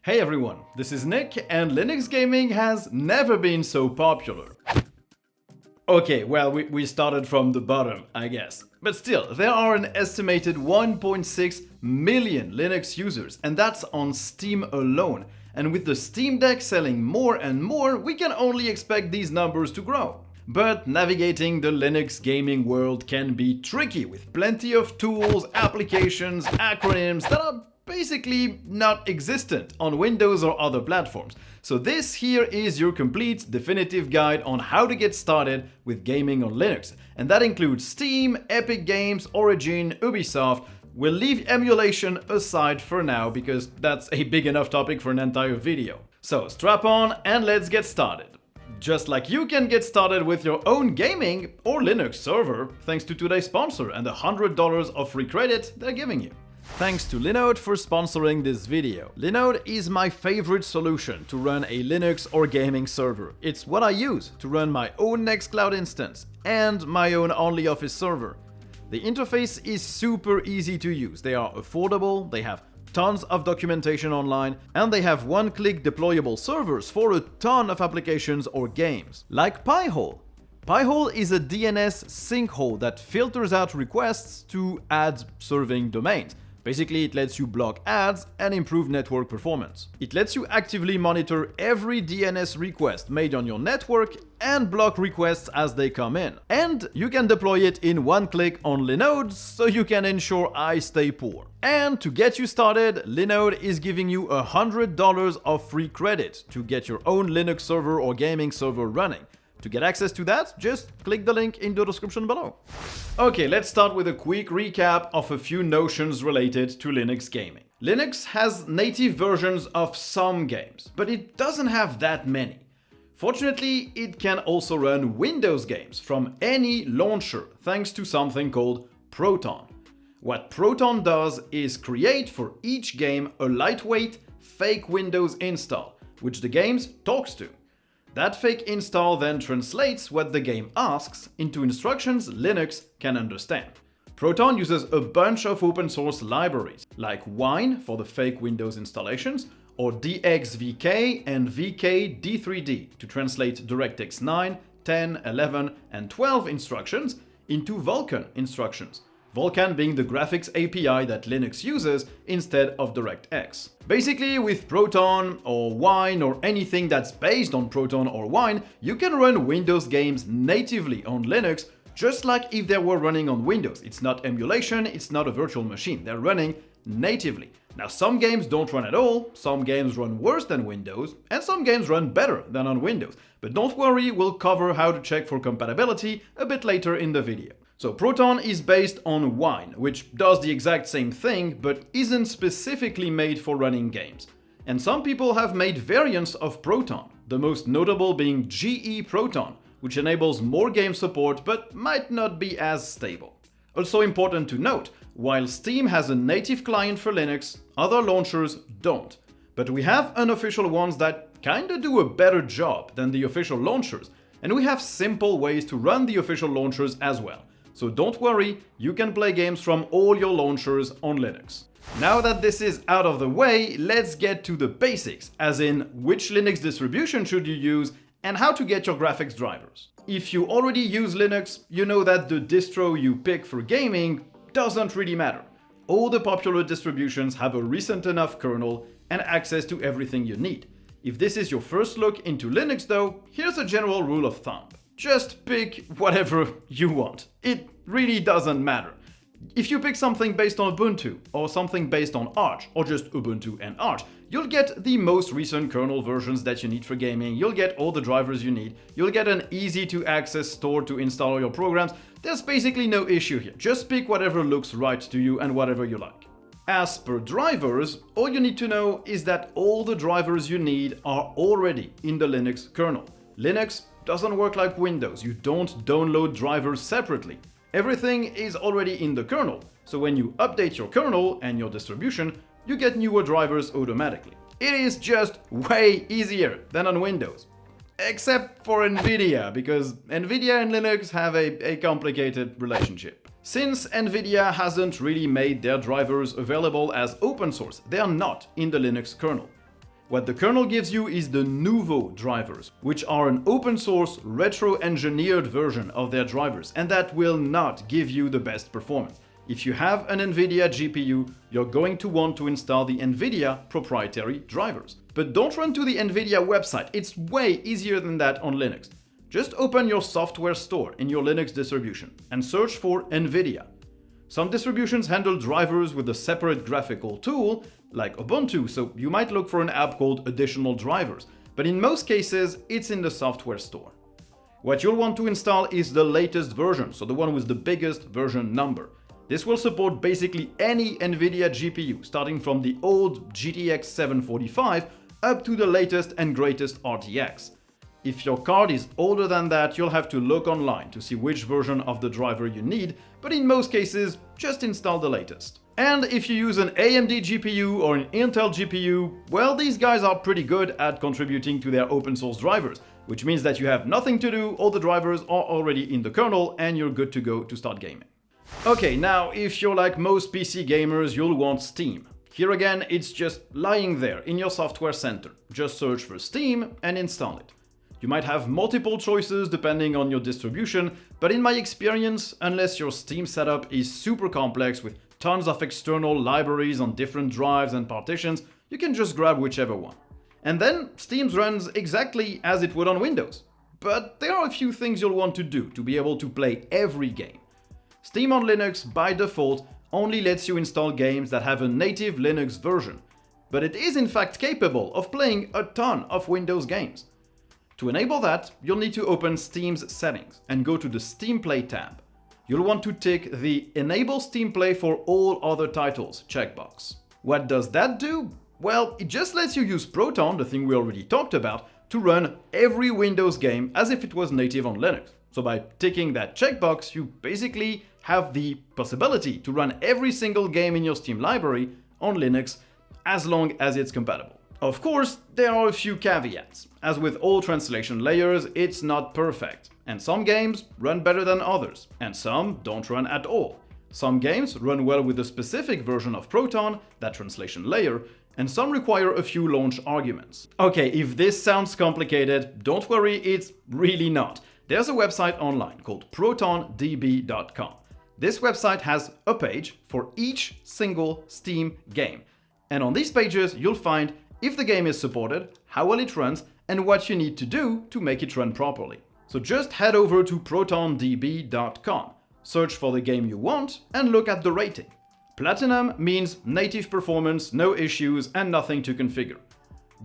Hey everyone, this is Nick, and Linux gaming has never been so popular. Okay, well, we started from the bottom, I guess. But still, there are an estimated 1.6 million Linux users, and that's on Steam alone. And with the Steam Deck selling more and more, we can only expect these numbers to grow. But navigating the Linux gaming world can be tricky with plenty of tools, applications, acronyms that are basically not existent on Windows or other platforms. So this here is your complete definitive guide on how to get started with gaming on Linux. And that includes Steam, Epic Games, Origin, Ubisoft. We'll leave emulation aside for now because that's a big enough topic for an entire video. So strap on and let's get started. Just like you can get started with your own gaming or Linux server thanks to today's sponsor and the $100 of free credit they're giving you. Thanks to Linode for sponsoring this video. Linode is my favorite solution to run a Linux or gaming server. It's what I use to run my own Nextcloud instance and my own OnlyOffice server. The interface is super easy to use. They are affordable, they have tons of documentation online, and they have one-click deployable servers for a ton of applications or games. Like Pi-hole. Pi-hole is a DNS sinkhole that filters out requests to ad-serving domains. Basically, it lets you block ads and improve network performance. It lets you actively monitor every DNS request made on your network and block requests as they come in. And you can deploy it in one click on Linode, so you can ensure I stay poor. And to get you started, Linode is giving you $100 of free credit to get your own Linux server or gaming server running. To get access to that, just click the link in the description below. Okay, let's start with a quick recap of a few notions related to Linux gaming. Linux has native versions of some games, but it doesn't have that many. Fortunately, it can also run Windows games from any launcher thanks to something called Proton. What Proton does is create for each game a lightweight fake Windows install, which the game talks to. That fake install then translates what the game asks into instructions Linux can understand. Proton uses a bunch of open source libraries, like Wine for the fake Windows installations, or DXVK and VKD3D to translate DirectX 9, 10, 11, and 12 instructions into Vulkan instructions. Vulkan being the graphics API that Linux uses instead of DirectX. Basically, with Proton or Wine or anything that's based on Proton or Wine, you can run Windows games natively on Linux, just like if they were running on Windows. It's not emulation, it's not a virtual machine, they're running natively. Now, some games don't run at all, some games run worse than Windows, and some games run better than on Windows. But don't worry, we'll cover how to check for compatibility a bit later in the video. So Proton is based on Wine, which does the exact same thing, but isn't specifically made for running games. And some people have made variants of Proton, the most notable being GE Proton, which enables more game support but might not be as stable. Also important to note, while Steam has a native client for Linux, other launchers don't. But we have unofficial ones that kinda do a better job than the official launchers, and we have simple ways to run the official launchers as well. So don't worry, you can play games from all your launchers on Linux. Now that this is out of the way, let's get to the basics, as in which Linux distribution should you use and how to get your graphics drivers. If you already use Linux, you know that the distro you pick for gaming doesn't really matter. All the popular distributions have a recent enough kernel and access to everything you need. If this is your first look into Linux though, here's a general rule of thumb. Just pick whatever you want. It really doesn't matter. If you pick something based on Ubuntu, or something based on Arch, or just Ubuntu and Arch, you'll get the most recent kernel versions that you need for gaming, you'll get all the drivers you need, you'll get an easy-to-access store to install all your programs. There's basically no issue here. Just pick whatever looks right to you and whatever you like. As per drivers, all you need to know is that all the drivers you need are already in the Linux kernel. Linux doesn't work like Windows. You don't download drivers separately. Everything is already in the kernel, so when you update your kernel and your distribution, you get newer drivers automatically. It is just way easier than on Windows. Except for NVIDIA, because NVIDIA and Linux have a complicated relationship. Since NVIDIA hasn't really made their drivers available as open source, they are not in the Linux kernel. What the kernel gives you is the Nouveau drivers, which are an open source, retro-engineered version of their drivers, and that will not give you the best performance. If you have an NVIDIA GPU, you're going to want to install the NVIDIA proprietary drivers. But don't run to the NVIDIA website, it's way easier than that on Linux. Just open your software store in your Linux distribution and search for NVIDIA. Some distributions handle drivers with a separate graphical tool, like Ubuntu, so you might look for an app called Additional Drivers, but in most cases, it's in the software store. What you'll want to install is the latest version, so the one with the biggest version number. This will support basically any NVIDIA GPU, starting from the old GTX 745 up to the latest and greatest RTX. If your card is older than that, you'll have to look online to see which version of the driver you need, but in most cases, just install the latest. And if you use an AMD GPU or an Intel GPU, well, these guys are pretty good at contributing to their open source drivers, which means that you have nothing to do, all the drivers are already in the kernel, and you're good to go to start gaming. Okay, now if you're like most PC gamers, you'll want Steam. Here again, it's just lying there in your software center. Just search for Steam and install it. You might have multiple choices depending on your distribution, but in my experience, unless your Steam setup is super complex with tons of external libraries on different drives and partitions, you can just grab whichever one. And then Steam runs exactly as it would on Windows. But there are a few things you'll want to do to be able to play every game. Steam on Linux, by default, only lets you install games that have a native Linux version, but it is in fact capable of playing a ton of Windows games. To enable that, you'll need to open Steam's settings and go to the Steamplay tab. You'll want to tick the Enable Steamplay for all other titles checkbox. What does that do? Well, it just lets you use Proton, the thing we already talked about, to run every Windows game as if it was native on Linux. So by ticking that checkbox, you basically have the possibility to run every single game in your Steam library on Linux as long as it's compatible. Of course, there are a few caveats. As with all translation layers, it's not perfect, and some games run better than others, and some don't run at all. Some games run well with a specific version of Proton, that translation layer, and some require a few launch arguments. Okay, if this sounds complicated, don't worry, it's really not. There's a website online called protondb.com. This website has a page for each single Steam game, and on these pages you'll find if the game is supported, how well it runs, and what you need to do to make it run properly. So just head over to protondb.com, search for the game you want, and look at the rating. Platinum means native performance, no issues, and nothing to configure.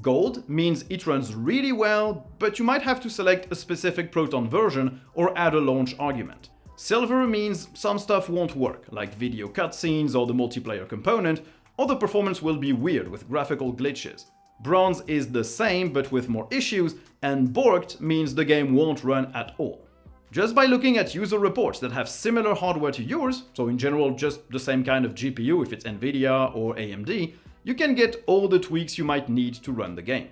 Gold means it runs really well, but you might have to select a specific Proton version or add a launch argument. Silver means some stuff won't work, like video cutscenes or the multiplayer component, or the performance will be weird with graphical glitches. Bronze is the same but with more issues, and borked means the game won't run at all. Just by looking at user reports that have similar hardware to yours, so in general just the same kind of GPU if it's NVIDIA or AMD, you can get all the tweaks you might need to run the game.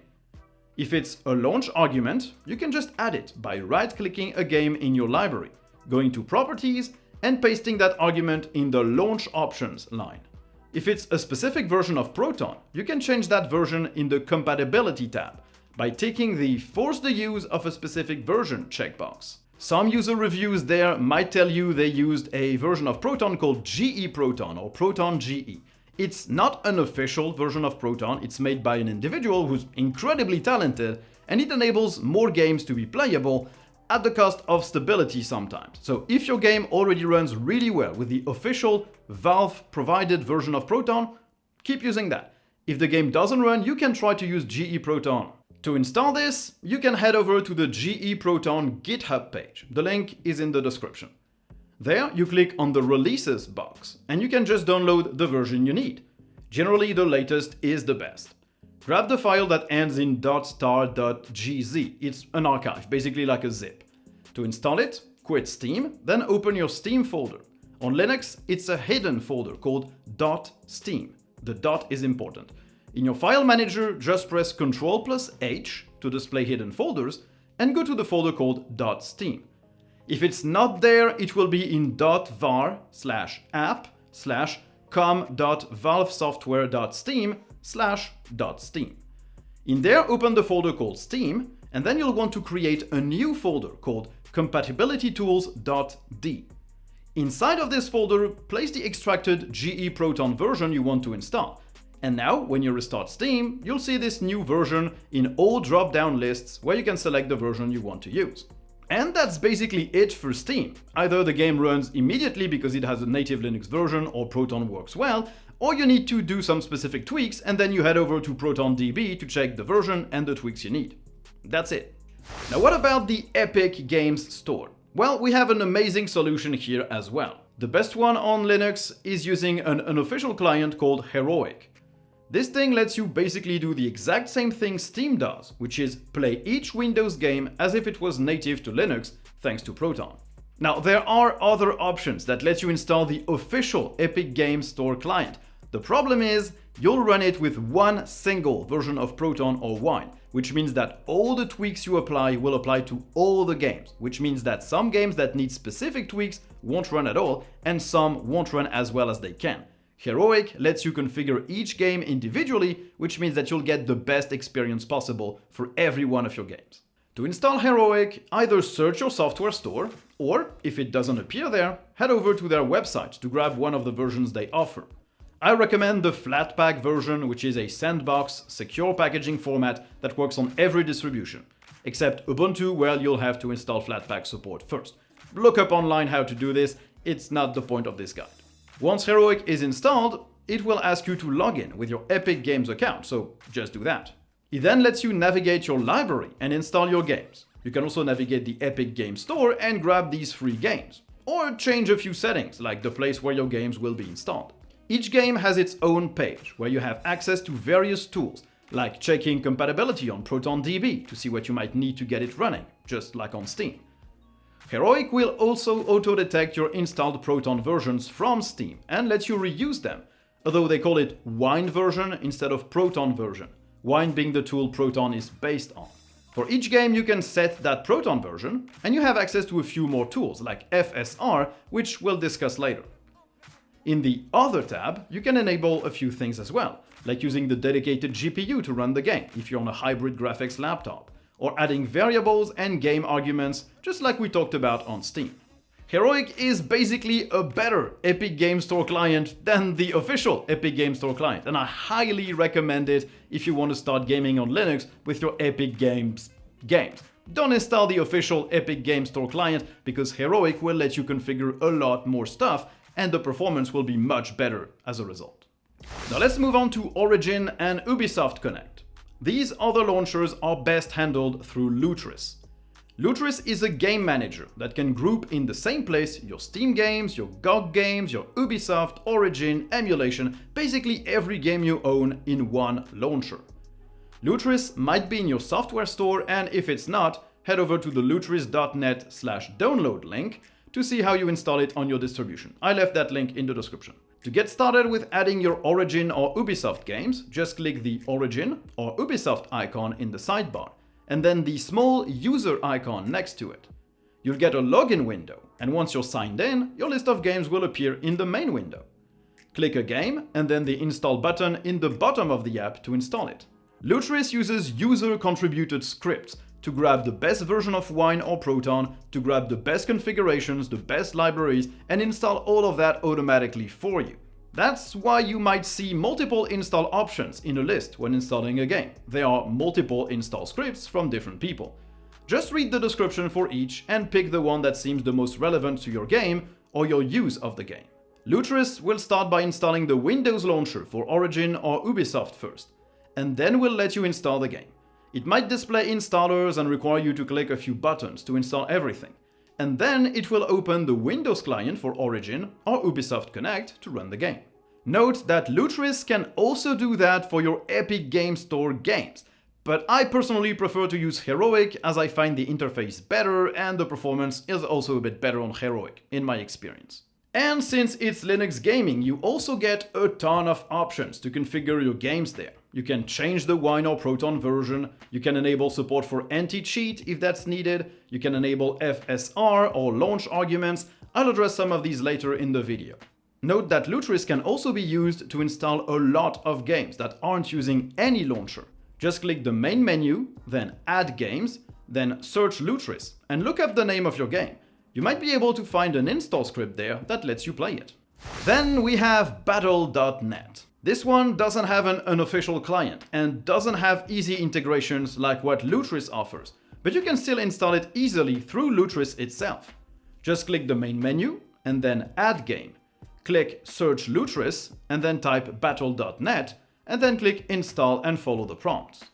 If it's a launch argument, you can just add it by right-clicking a game in your library, going to Properties, and pasting that argument in the Launch Options line. If it's a specific version of Proton, you can change that version in the Compatibility tab by ticking the Force the use of a specific version checkbox. Some user reviews there might tell you they used a version of Proton called GE Proton or Proton GE. It's not an official version of Proton, it's made by an individual who's incredibly talented, and it enables more games to be playable at the cost of stability sometimes. So if your game already runs really well with the official Valve-provided version of Proton, keep using that. If the game doesn't run, you can try to use GE Proton. To install this, you can head over to the GE Proton GitHub page. The link is in the description. There, you click on the Releases box, and you can just download the version you need. Generally, the latest is the best. Grab the file that ends in .star.gz. It's an archive, basically like a zip. To install it, quit Steam, then open your Steam folder. On Linux, it's a hidden folder called .steam. The dot is important. In your file manager, just press Ctrl+H to display hidden folders and go to the folder called .steam. If it's not there, it will be in .var/app/com.valvesoftware.steam/.steam. In there, open the folder called Steam, and then you'll want to create a new folder called compatibilitytools.d. Inside of this folder, place the extracted GE Proton version you want to install. And now, when you restart Steam, you'll see this new version in all drop-down lists where you can select the version you want to use. And that's basically it for Steam. Either the game runs immediately because it has a native Linux version or Proton works well, or you need to do some specific tweaks and then you head over to ProtonDB to check the version and the tweaks you need. That's it. Now what about the Epic Games Store? Well, we have an amazing solution here as well. The best one on Linux is using an unofficial client called Heroic. This thing lets you basically do the exact same thing Steam does, which is play each Windows game as if it was native to Linux, thanks to Proton. Now, there are other options that let you install the official Epic Games Store client. The problem is, you'll run it with one single version of Proton or Wine, which means that all the tweaks you apply will apply to all the games, which means that some games that need specific tweaks won't run at all, and some won't run as well as they can. Heroic lets you configure each game individually, which means that you'll get the best experience possible for every one of your games. To install Heroic, either search your software store, or, if it doesn't appear there, head over to their website to grab one of the versions they offer. I recommend the Flatpak version, which is a sandbox, secure packaging format that works on every distribution, except Ubuntu, where you'll have to install Flatpak support first. Look up online how to do this, it's not the point of this guide. Once Heroic is installed, it will ask you to log in with your Epic Games account, so just do that. It then lets you navigate your library and install your games. You can also navigate the Epic Games Store and grab these free games, or change a few settings, like the place where your games will be installed. Each game has its own page, where you have access to various tools, like checking compatibility on ProtonDB to see what you might need to get it running, just like on Steam. Heroic will also auto-detect your installed Proton versions from Steam and let you reuse them, although they call it Wine version instead of Proton version, Wine being the tool Proton is based on. For each game you can set that Proton version, and you have access to a few more tools like FSR, which we'll discuss later. In the Other tab, you can enable a few things as well, like using the dedicated GPU to run the game if you're on a hybrid graphics laptop, or adding variables and game arguments, just like we talked about on Steam. Heroic is basically a better Epic Games Store client than the official Epic Games Store client, and I highly recommend it if you want to start gaming on Linux with your Epic Games games. Don't install the official Epic Games Store client, because Heroic will let you configure a lot more stuff, and the performance will be much better as a result. Now let's move on to Origin and Ubisoft Connect. These other launchers are best handled through Lutris. Lutris is a game manager that can group in the same place your Steam games, your GoG games, your Ubisoft, Origin, emulation, basically every game you own in one launcher. Lutris might be in your software store, and if it's not, head over to the lutris.net/download link to see how you install it on your distribution. I left that link in the description. To get started with adding your Origin or Ubisoft games, just click the Origin or Ubisoft icon in the sidebar, and then the small user icon next to it. You'll get a login window, and once you're signed in, your list of games will appear in the main window. Click a game, and then the Install button in the bottom of the app to install it. Lutris uses user-contributed scripts to grab the best version of Wine or Proton, to grab the best configurations, the best libraries, and install all of that automatically for you. That's why you might see multiple install options in a list when installing a game. There are multiple install scripts from different people. Just read the description for each and pick the one that seems the most relevant to your game or your use of the game. Lutris will start by installing the Windows launcher for Origin or Ubisoft first, and then will let you install the game. It might display installers and require you to click a few buttons to install everything, and then it will open the Windows client for Origin or Ubisoft Connect to run the game. Note that Lutris can also do that for your Epic Games Store games, but I personally prefer to use Heroic as I find the interface better and the performance is also a bit better on Heroic in my experience. And since it's Linux gaming, you also get a ton of options to configure your games there. You can change the Wine or Proton version, you can enable support for anti-cheat if that's needed, you can enable FSR or launch arguments. I'll address some of these later in the video. Note that Lutris can also be used to install a lot of games that aren't using any launcher, Just click the main menu, then Add Games, then search Lutris and look up the name of your game. You might be able to find an install script there that lets you play it. Then we have battle.net. This one doesn't have an unofficial client and doesn't have easy integrations like what Lutris offers, but you can still install it easily through Lutris itself. Just click the main menu and then Add Game. Click Search Lutris and then type battle.net and then click Install and follow the prompts.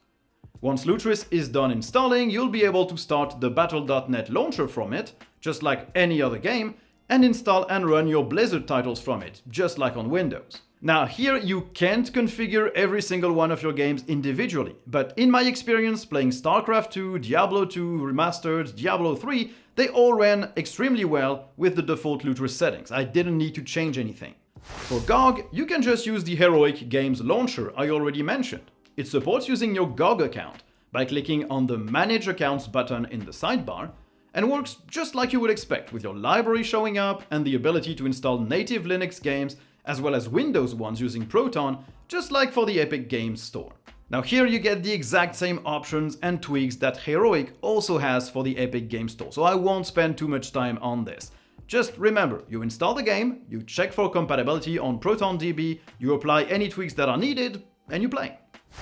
Once Lutris is done installing, you'll be able to start the battle.net launcher from it, just like any other game, and install and run your Blizzard titles from it, just like on Windows. Now here you can't configure every single one of your games individually, but in my experience playing StarCraft 2, Diablo 2 Remastered, Diablo 3, they all ran extremely well with the default Lutris settings. I didn't need to change anything. For GOG, you can just use the Heroic Games launcher I already mentioned. It supports using your GOG account by clicking on the Manage Accounts button in the sidebar, and works just like you would expect, with your library showing up and the ability to install native Linux games as well as Windows ones using Proton, just like for the Epic Games Store. Now here you get the exact same options and tweaks that Heroic also has for the Epic Games Store, so I won't spend too much time on this. Just remember, you install the game, you check for compatibility on ProtonDB, you apply any tweaks that are needed, and you play.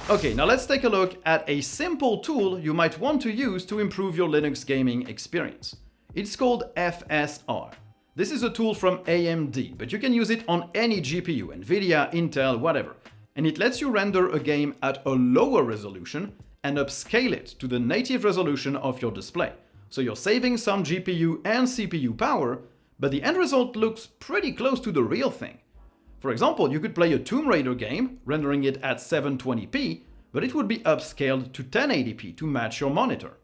Okay, now let's take a look at a simple tool you might want to use to improve your Linux gaming experience. It's called FSR. This is a tool from AMD, but you can use it on any GPU, Nvidia, Intel, whatever. And it lets you render a game at a lower resolution and upscale it to the native resolution of your display. So you're saving some GPU and CPU power, but the end result looks pretty close to the real thing. For example, you could play a Tomb Raider game, rendering it at 720p, but it would be upscaled to 1080p to match your monitor.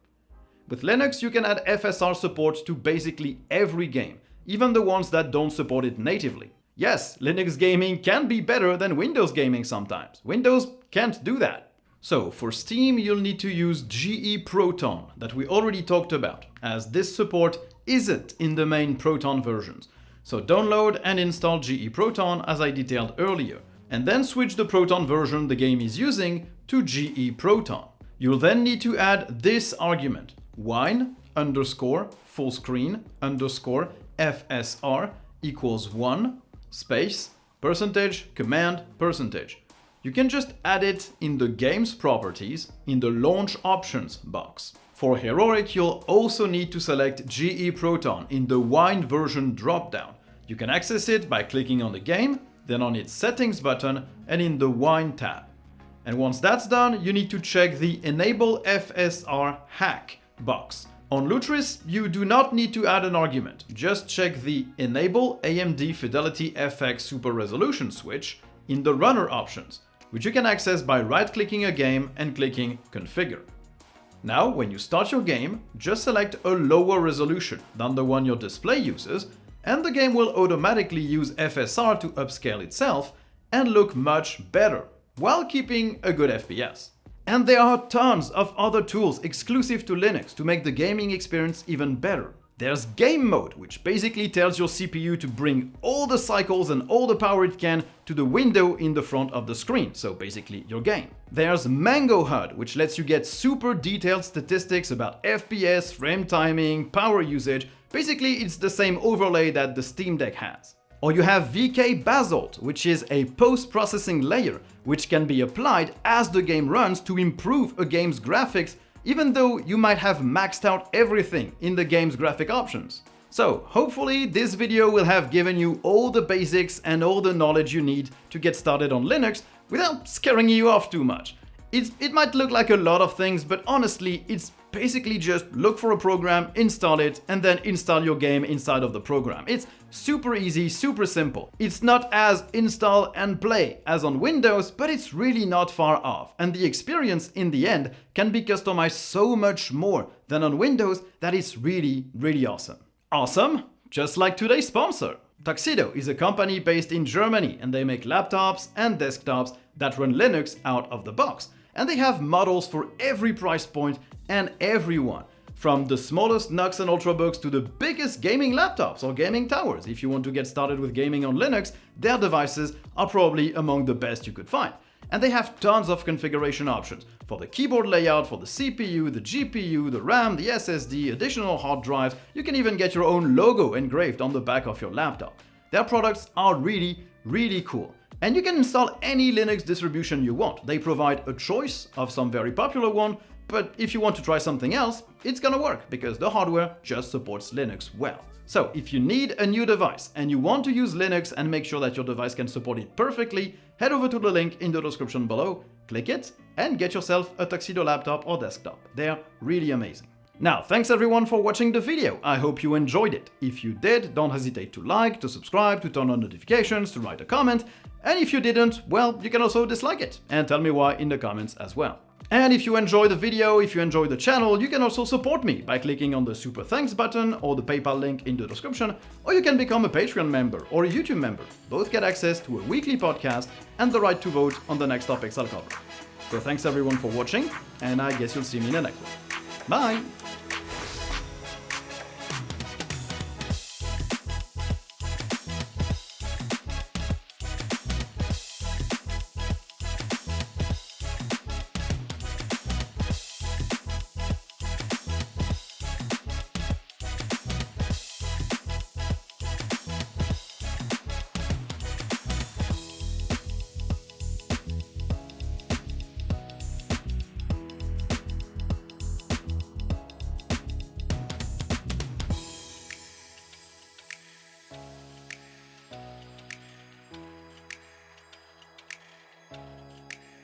With Linux, you can add FSR support to basically every game, even the ones that don't support it natively. Yes, Linux gaming can be better than Windows gaming sometimes. Windows can't do that. So for Steam, you'll need to use GE Proton that we already talked about, as this support isn't in the main Proton versions. So download and install GE Proton as I detailed earlier, and then switch the Proton version the game is using to GE Proton. You'll then need to add this argument, wine underscore full screen underscore FSR equals 1 space percentage command percentage. You can just add it in the game's properties in the launch options box. For Heroic, you'll also need to select GE Proton in the wine version dropdown. You can access it by clicking on the game, then on its settings button and in the wine tab. And once that's done, you need to check the Enable FSR Hack box. On Lutris, you do not need to add an argument. Just check the Enable AMD Fidelity FX Super Resolution switch in the Runner options, which you can access by right-clicking a game and clicking Configure. Now, when you start your game, just select a lower resolution than the one your display uses, and the game will automatically use FSR to upscale itself and look much better, while keeping a good FPS. And there are tons of other tools exclusive to Linux to make the gaming experience even better. There's Game Mode, which basically tells your CPU to bring all the cycles and all the power it can to the window in the front of the screen, so basically your game. There's Mango HUD, which lets you get super detailed statistics about FPS, frame timing, power usage. Basically, it's the same overlay that the Steam Deck has. Or you have VK Basalt, which is a post-processing layer, which can be applied as the game runs to improve a game's graphics, even though you might have maxed out everything in the game's graphic options. So, hopefully this video will have given you all the basics and all the knowledge you need to get started on Linux without scaring you off too much. It might look like a lot of things, but honestly, it's basically just look for a program, install it, and then install your game inside of the program. It's super easy, super simple. It's not as install and play as on Windows, but it's really not far off. And the experience in the end can be customized so much more than on Windows that it's really, really awesome. Awesome? Just like today's sponsor. Tuxedo is a company based in Germany, and they make laptops and desktops that run Linux out of the box. And they have models for every price point and everyone, from the smallest Nox and Ultrabooks to the biggest gaming laptops or gaming towers. If you want to get started with gaming on Linux, their devices are probably among the best you could find. And they have tons of configuration options, For the keyboard layout, for the CPU, the GPU, the RAM, the SSD, additional hard drives, you can even get your own logo engraved on the back of your laptop. Their products are really cool. And you can install any Linux distribution you want. They provide a choice of some very popular one, but if you want to try something else, it's gonna work because the hardware just supports Linux well. So if you need a new device and you want to use Linux and make sure that your device can support it perfectly, head over to the link in the description below, click it, and get yourself a Tuxedo laptop or desktop. They're really amazing. Now, thanks everyone for watching the video. I hope you enjoyed it. If you did, don't hesitate to like, to subscribe, to turn on notifications, to write a comment. And if you didn't, well, you can also dislike it and tell me why in the comments as well. And if you enjoy the video, if you enjoy the channel, you can also support me by clicking on the super thanks button or the PayPal link in the description, or you can become a Patreon member or a YouTube member. Both get access to a weekly podcast and the right to vote on the next topics I'll cover. So thanks everyone for watching, and I guess you'll see me in the next one. Bye!